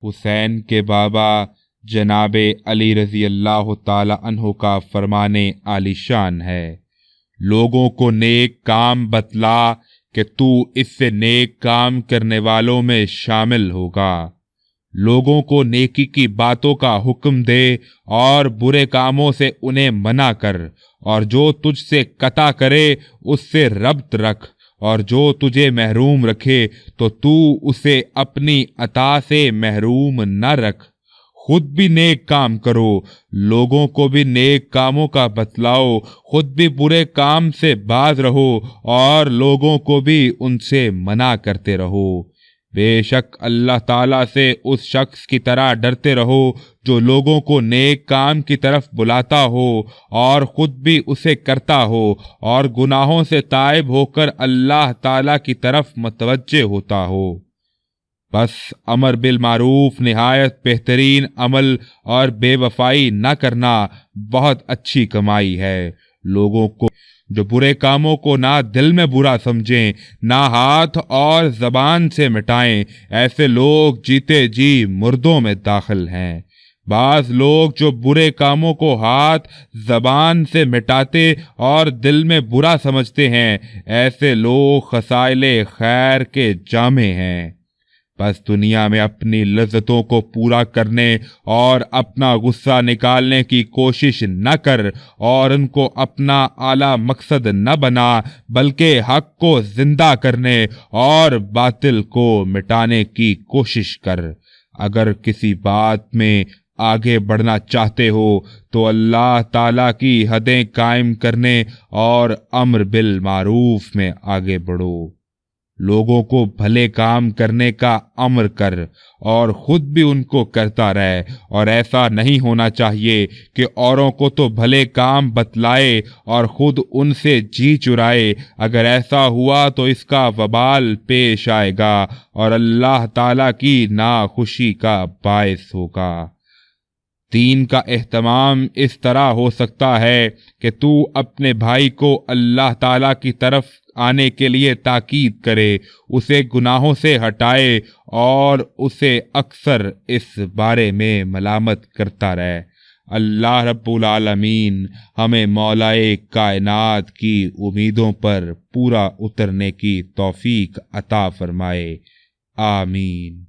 حسین کے بابا جناب علی رضی اللہ تعالی عنہ کا فرمانے عالی شان ہے، لوگوں کو نیک کام بتلا کہ تو اس سے نیک کام کرنے والوں میں شامل ہوگا۔ لوگوں کو نیکی کی باتوں کا حکم دے اور برے کاموں سے انہیں منع کر، اور جو تجھ سے قطع کرے اس سے ربط رکھ، اور جو تجھے محروم رکھے تو تو اسے اپنی عطا سے محروم نہ رکھ۔ خود بھی نیک کام کرو، لوگوں کو بھی نیک کاموں کا بتلاؤ، خود بھی برے کام سے باز رہو اور لوگوں کو بھی ان سے منع کرتے رہو۔ بے شک اللہ تعالیٰ سے اس شخص کی طرح ڈرتے رہو جو لوگوں کو نیک کام کی طرف بلاتا ہو اور خود بھی اسے کرتا ہو، اور گناہوں سے تائب ہو کر اللہ تعالیٰ کی طرف متوجہ ہوتا ہو۔ بس امر بالمعروف نہایت بہترین عمل اور بے وفائی نہ کرنا بہت اچھی کمائی ہے۔ لوگوں کو جو برے کاموں کو نہ دل میں برا سمجھیں نہ ہاتھ اور زبان سے مٹائیں، ایسے لوگ جیتے جی مردوں میں داخل ہیں۔ بعض لوگ جو برے کاموں کو ہاتھ زبان سے مٹاتے اور دل میں برا سمجھتے ہیں، ایسے لوگ خصائل خیر کے جامع ہیں۔ بس دنیا میں اپنی لذتوں کو پورا کرنے اور اپنا غصہ نکالنے کی کوشش نہ کر، اور ان کو اپنا اعلیٰ مقصد نہ بنا، بلکہ حق کو زندہ کرنے اور باطل کو مٹانے کی کوشش کر۔ اگر کسی بات میں آگے بڑھنا چاہتے ہو تو اللہ تعالیٰ کی حدیں قائم کرنے اور امر بالمعروف میں آگے بڑھو۔ لوگوں کو بھلے کام کرنے کا امر کر اور خود بھی ان کو کرتا رہ، اور ایسا نہیں ہونا چاہیے کہ اوروں کو تو بھلے کام بتلائے اور خود ان سے جی چرائے۔ اگر ایسا ہوا تو اس کا وبال پیش آئے گا اور اللہ تعالیٰ کی ناخوشی کا باعث ہوگا۔ دین کا اہتمام اس طرح ہو سکتا ہے کہ تو اپنے بھائی کو اللہ تعالیٰ کی طرف آنے کے لیے تاکید کرے، اسے گناہوں سے ہٹائے اور اسے اکثر اس بارے میں ملامت کرتا رہے۔ اللہ رب العالمین ہمیں مولائے کائنات کی امیدوں پر پورا اترنے کی توفیق عطا فرمائے، آمین۔